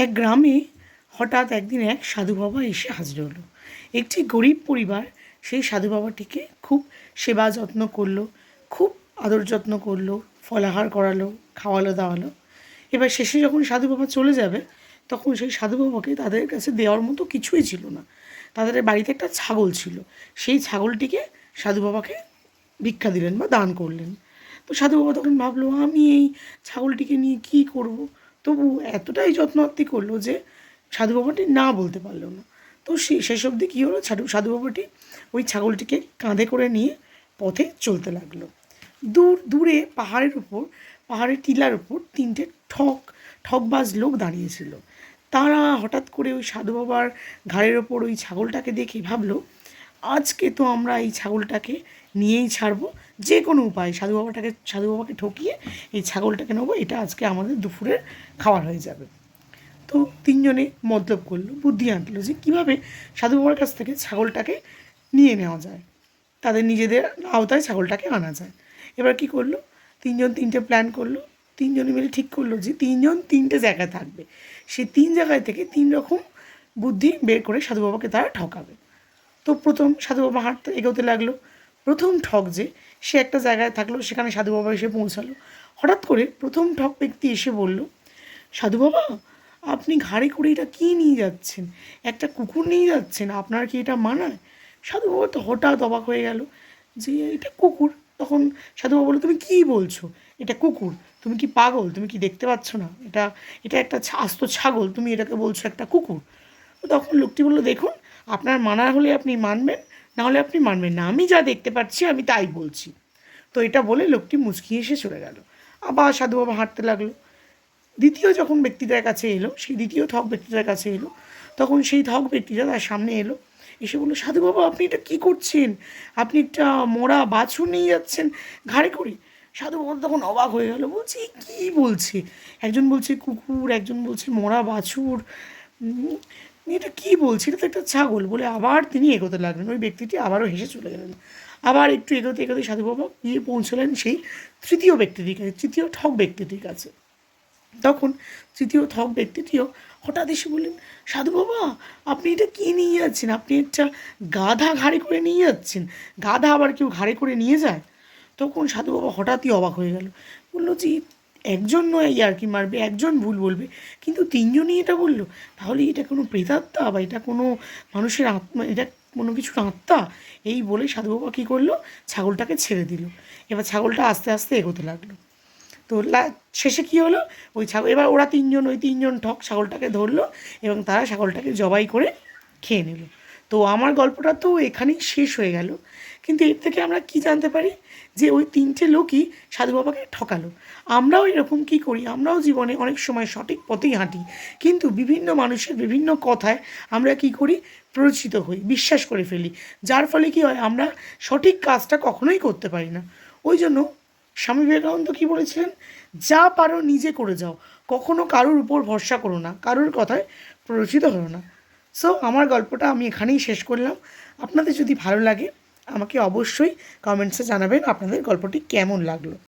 এক গ্রামে হঠাৎ একদিন এক সাধু বাবা এসে হাজির হলো। একটি গরিব পরিবার সেই সাধু বাবাটিকে খুব সেবা যত্ন করলো, খুব আদর যত্ন করলো, ফলাহার করালো, খাওয়ালো দাওয়ালো। এবার শেষে যখন সাধু বাবা চলে যাবে, তখন সেই সাধু বাবাকে তাদের কাছে দেওয়ার মতো কিছুই ছিল না। তাদের বাড়িতে একটা ছাগল ছিল, সেই ছাগলটিকে সাধু বাবাকে ভিক্ষা দিলেন বা দান করলেন। তো সাধু বাবা তখন ভাবলো, আমি এই ছাগলটিকে নিয়ে কী করব। তবু এতটাই যত্নার্থী করলো যে সাধু বাবাটি না বলতে পারলো না। তো শেষ অবধি কী হলো, সাধু বাবাটি ওই ছাগলটিকে কাঁধে করে নিয়ে পথে চলতে লাগলো। দূরে পাহাড়ের টিলার উপর তিনটে ঠকবাজ লোক দাঁড়িয়েছিল। তারা হঠাৎ করে ওই সাধু বাবার ঘাড়ের ওপর ওই ছাগলটাকে দেখে ভাবলো, আজকে তো আমরা এই ছাগলটাকে নিয়েই ছাড়বো, যে কোনো উপায় সাধু বাবাকে ঠকিয়ে এই ছাগলটাকে নেবো, এটা আজকে আমাদের দুপুরের খাবার হয়ে যাবে। তো তিনজনে মতলব করলো, বুদ্ধি আঁটলো যে কীভাবে সাধু বাবার কাছ থেকে ছাগলটাকে নিয়ে নেওয়া যায়, তাদের নিজেদের আওতায় ছাগলটাকে আনা যায়। এবার কি করলো, তিনজন তিনটে প্ল্যান করলো। তিনজনে মিলে ঠিক করলো যে তিনজন তিনটে জায়গায় থাকবে, সেই তিন জায়গায় থেকে তিন রকম বুদ্ধি বের করে সাধু বাবাকে তারা ঠকাবে। তো প্রথম সাধু বাবা এগোতে লাগলো। প্রথম ঠক যে, সে একটা জায়গায় থাকলো, সেখানে সাধু বাবা এসে পৌঁছালো। হঠাৎ করে প্রথম ঠক ব্যক্তি এসে বলল, সাধু বাবা, আপনি ঘাড়ে করে এটা কী নিয়ে যাচ্ছেন? একটা কুকুর নিয়ে যাচ্ছেন, আপনার কি এটা মানায়? সাধু বাবা তো হঠাৎ অবাক হয়ে গেল যে এটা কুকুর। তখন সাধু বাবা বললো, তুমি কী বলছো? এটা কুকুর? তুমি কি পাগল? তুমি কি দেখতে পাচ্ছ না? এটা একটা আস্ত ছাগল, তুমি এটাকে বলছো একটা কুকুর? তখন লোকটি বললো, দেখুন, আপনার মানার হলে আপনি মানবেন, না হলে আপনি মানবেন না, আমি যা দেখতে পাচ্ছি আমি তাই বলছি। তো এটা বলে লোকটি মুচকি এসে চলে গেল। আবার সাধু বাবা হাঁটতে লাগলো। দ্বিতীয় যখন ব্যক্তিটার কাছে এলো, সেই দ্বিতীয় ঠক ব্যক্তিটার কাছে এলো, তখন সেই ঠক ব্যক্তিটা তার সামনে এলো, এসে বললো, সাধু বাবা, আপনি এটা কী করছেন? আপনি একটা মরা বাছুর নিয়ে যাচ্ছেন ঘাড়ে করে। সাধু বাবা তখন অবাক হয়ে গেল, বলছি কী বলছে? একজন বলছে কুকুর, একজন বলছে মরা বাছুর, এটা কী বলছে? এটা তো একটা ছাগল বলে আবার তিনি এগোতে লাগলেন। ওই ব্যক্তিটি আবারও হেসে চলে গেলেন। আবার একটু এগোতে এগোতে সাধু বাবা গিয়ে পৌঁছলেন সেই তৃতীয় ব্যক্তিটির কাছে, তৃতীয় ঠক ব্যক্তিটির কাছে। তখন তৃতীয় ঠক ব্যক্তিটিও হঠাৎ এসে বললেন, সাধু বাবা, আপনি এটা কী নিয়ে যাচ্ছেন? আপনি একটা গাধা ঘাড়ে করে নিয়ে যাচ্ছেন। গাধা আবার কেউ ঘাড়ে করে নিয়ে যায়? তখন সাধু বাবা হঠাৎই অবাক হয়ে গেল, বললো যে একজন নয় ইয়ার্কি মারবে, একজন ভুল বলবে, কিন্তু তিনজনই এটা বললো, তাহলে এটা কোনো প্রেতাত্মা বা এটা কোনো মানুষের আত্মা, এটা কোনো কিছুর আত্মা? এই বলে সাধু বাবা কী করলো, ছাগলটাকে ছেড়ে দিল। এবার ছাগলটা আস্তে আস্তে এগোতে লাগলো। তো শেষে কী হলো, এবার ওরা ওই তিনজন ঠক ছাগলটাকে ধরলো এবং তারা ছাগলটাকে জবাই করে খেয়ে নিল। তো আমার গল্পটা তো এখানেই শেষ হয়ে গেল, কিন্তু এর থেকে আমরা কি জানতে পারি, যে ওই তিনটে লোকই সাধু বাবাকে ঠকালো। আমরাও এরকম কী করি, আমরাও জীবনে অনেক সময় সঠিক পথেই হাঁটি, কিন্তু বিভিন্ন মানুষের বিভিন্ন কথায় আমরা কী করি, প্ররোচিত হই, বিশ্বাস করে ফেলি, যার ফলে কী হয়, আমরা সঠিক কাজটা কখনোই করতে পারি না। ওই জন্য স্বামী বিবেকানন্দ কী বলেছিলেন, যা পারো নিজে করে যাও, কখনো কারোর উপর ভরসা করো না, কারোর কথায় প্ররোচিত হও না। সো আমার গল্পটা আমি এখানেই শেষ করলাম। আপনাদের যদি ভালো লাগে, আমাকে অবশ্যই কমেন্টসে জানাবেন আপনাদের গল্পটি কেমন লাগলো।